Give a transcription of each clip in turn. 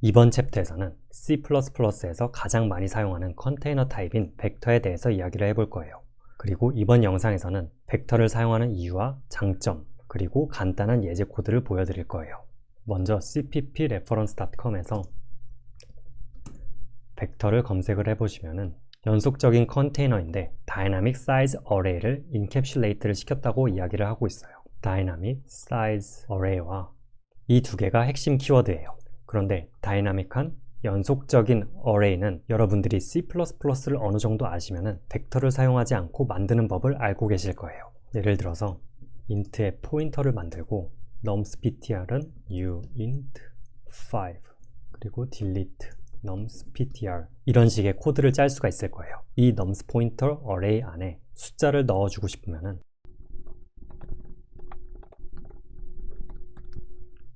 이번 챕터에서는 C++에서 가장 많이 사용하는 컨테이너 타입인 벡터에 대해서 이야기를 해볼 거예요. 그리고 이번 영상에서는 벡터를 사용하는 이유와 장점, 그리고 간단한 예제 코드를 보여드릴 거예요. 먼저 cppreference.com에서 벡터를 검색을 해보시면은 연속적인 컨테이너인데 Dynamic Size Array를 인캡슐레이트를 시켰다고 이야기를 하고 있어요. Dynamic Size Array와 이 두 개가 핵심 키워드예요. 그런데 다이나믹한 연속적인 어레이는 여러분들이 C++를 어느 정도 아시면은 벡터를 사용하지 않고 만드는 법을 알고 계실 거예요. 예를 들어서 int의 포인터를 만들고 numsptr은 uint5 그리고 delete numsptr 이런 식의 코드를 짤 수가 있을 거예요. 이 nums pointer array 안에 숫자를 넣어주고 싶으면은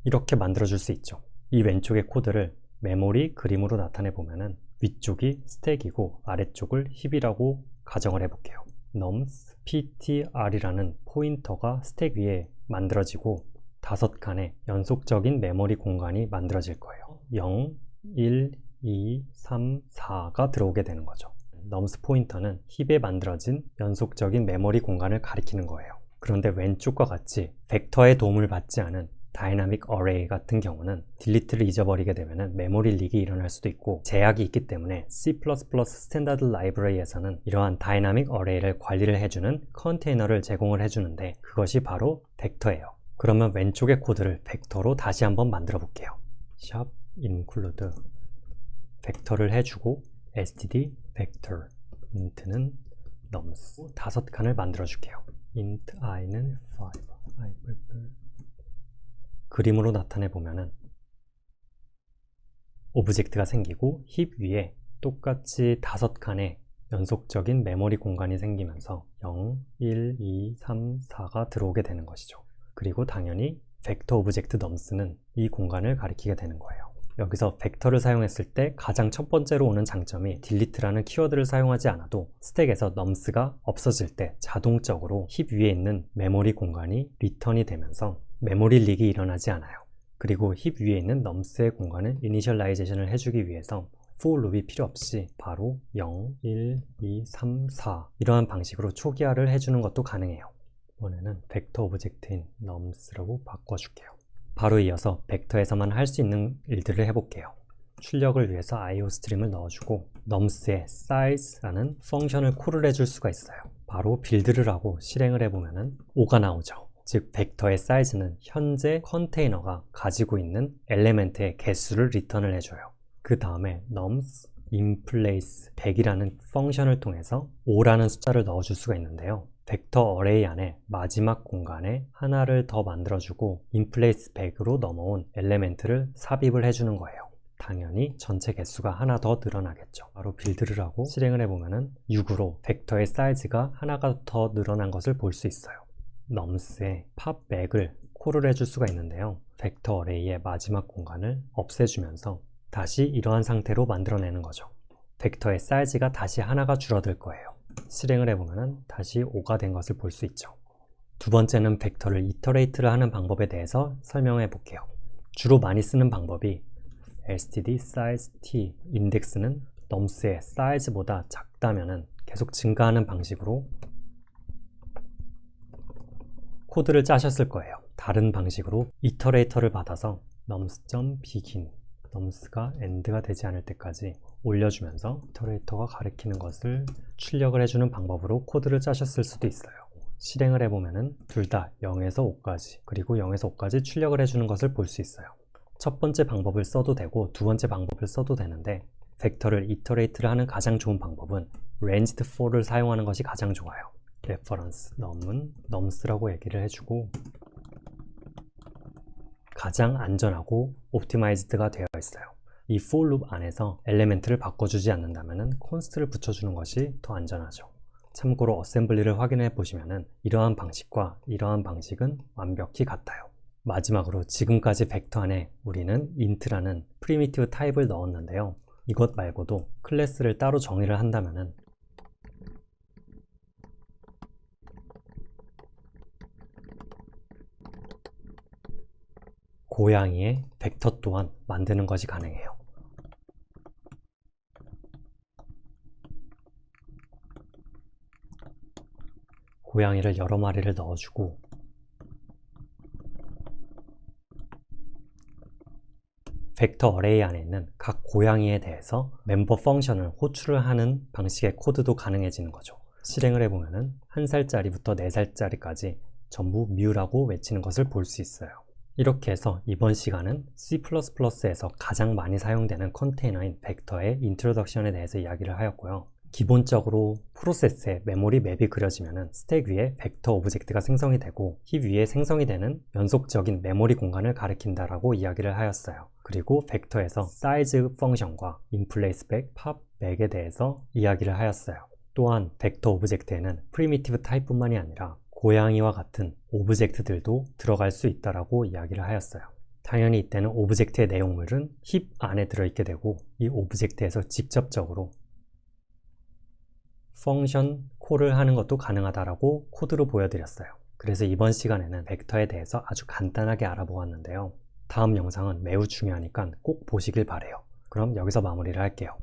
이렇게 만들어줄 수 있죠. 이 왼쪽의 코드를 메모리 그림으로 나타내 보면은 위쪽이 스택이고 아래쪽을 힙이라고 가정을 해볼게요. nums ptr이라는 포인터가 스택 위에 만들어지고 5칸의 연속적인 메모리 공간이 만들어질 거예요. 0, 1, 2, 3, 4가 들어오게 되는 거죠. nums 포인터는 힙에 만들어진 연속적인 메모리 공간을 가리키는 거예요. 그런데 왼쪽과 같이 벡터의 도움을 받지 않은 다이나믹 어레이 같은 경우는 딜리트를 잊어버리게 되면 메모리 리기 일어날 수도 있고 제약이 있기 때문에 C++ 스탠다드 라이브러리에서는 이러한 다이나믹 어레이를 관리를 해주는 컨테이너를 제공을 해주는데 그것이 바로 벡터예요. 그러면 왼쪽의 코드를 벡터로 다시 한번 만들어 볼게요. 샵 include 벡터를 해주고 std vector int는 nums 5칸을 만들어 줄게요. int i는 5 그림으로 나타내 보면은 오브젝트가 생기고 힙 위에 똑같이 5칸의 연속적인 메모리 공간이 생기면서 0, 1, 2, 3, 4가 들어오게 되는 것이죠. 그리고 당연히 벡터 오브젝트 nums는 이 공간을 가리키게 되는 거예요. 여기서 벡터를 사용했을 때 가장 첫 번째로 오는 장점이 delete라는 키워드를 사용하지 않아도 스택에서 nums가 없어질 때 자동적으로 힙 위에 있는 메모리 공간이 리턴이 되면서 메모리 릭이 일어나지 않아요. 그리고 힙 위에 있는 nums의 공간을 이니셜라이제이션을 해주기 위해서 for loop이 필요 없이 바로 0, 1, 2, 3, 4 이러한 방식으로 초기화를 해주는 것도 가능해요. 이번에는 벡터 오브젝트인 nums라고 바꿔줄게요. 바로 이어서 벡터에서만 할 수 있는 일들을 해볼게요. 출력을 위해서 IO스트림을 넣어주고 nums의 size라는 펑션을 콜을 해줄 수가 있어요. 바로 빌드를 하고 실행을 해보면 5가 나오죠. 즉 벡터의 사이즈는 현재 컨테이너가 가지고 있는 엘레멘트의 개수를 리턴을 해줘요. 그 다음에 nums inplace 100이라는 펑션을 통해서 5라는 숫자를 넣어줄 수가 있는데요. 벡터 어레이 안에 마지막 공간에 하나를 더 만들어주고 inplace 100으로 넘어온 엘레멘트를 삽입을 해주는 거예요. 당연히 전체 개수가 하나 더 늘어나겠죠. 바로 빌드를 하고 실행을 해보면 6으로 벡터의 사이즈가 하나가 더 늘어난 것을 볼 수 있어요. nums의 popMax을 콜을 해줄 수가 있는데요. 벡터 어레이의 마지막 공간을 없애주면서 다시 이러한 상태로 만들어내는 거죠. 벡터의 사이즈가 다시 하나가 줄어들 거예요. 실행을 해보면 다시 5가 된 것을 볼 수 있죠. 두 번째는 벡터를 이터레이트를 하는 방법에 대해서 설명해 볼게요. 주로 많이 쓰는 방법이 std size t 인덱스는 nums의 사이즈보다 작다면 계속 증가하는 방식으로 코드를 짜셨을 거예요. 다른 방식으로 이터레이터를 받아서 nums.begin nums가 end가 되지 않을 때까지 올려주면서 이터레이터가 가리키는 것을 출력을 해주는 방법으로 코드를 짜셨을 수도 있어요. 실행을 해보면 둘 다 0에서 5까지 그리고 0에서 5까지 출력을 해주는 것을 볼 수 있어요. 첫 번째 방법을 써도 되고 두 번째 방법을 써도 되는데 벡터를 이터레이트를 하는 가장 좋은 방법은 ranged for를 사용하는 것이 가장 좋아요. reference num은 nums라고 얘기를 해주고 가장 안전하고 옵티마이즈드가 되어 있어요. 이 for loop 안에서 엘레멘트를 바꿔주지 않는다면 const를 붙여주는 것이 더 안전하죠. 참고로 어셈블리를 확인해 보시면 이러한 방식과 이러한 방식은 완벽히 같아요. 마지막으로 지금까지 벡터 안에 우리는 int라는 프리미티브 타입을 넣었는데요. 이것 말고도 클래스를 따로 정의를 한다면 고양이의 벡터 또한 만드는 것이 가능해요. 고양이를 여러 마리를 넣어주고 벡터 어레이 안에 있는 각 고양이에 대해서 멤버 펑션을 호출을 하는 방식의 코드도 가능해지는 거죠. 실행을 해보면은 1살짜리부터 4살짜리까지 전부 뮤라고 외치는 것을 볼 수 있어요. 이렇게 해서 이번 시간은 C++에서 가장 많이 사용되는 컨테이너인 벡터의 인트로덕션에 대해서 이야기를 하였고요. 기본적으로 프로세스에 메모리 맵이 그려지면 스택 위에 벡터 오브젝트가 생성이 되고 힙 위에 생성이 되는 연속적인 메모리 공간을 가리킨다라고 이야기를 하였어요. 그리고 벡터에서 사이즈 펑션과 인플레이스백, 팝백에 대해서 이야기를 하였어요. 또한 벡터 오브젝트에는 프리미티브 타입뿐만이 아니라 고양이와 같은 오브젝트들도 들어갈 수 있다라고 이야기를 하였어요. 당연히 이때는 오브젝트의 내용물은 힙 안에 들어있게 되고 이 오브젝트에서 직접적으로 펑션 콜을 하는 것도 가능하다라고 코드로 보여드렸어요. 그래서 이번 시간에는 벡터에 대해서 아주 간단하게 알아보았는데요. 다음 영상은 매우 중요하니까 꼭 보시길 바래요. 그럼 여기서 마무리를 할게요.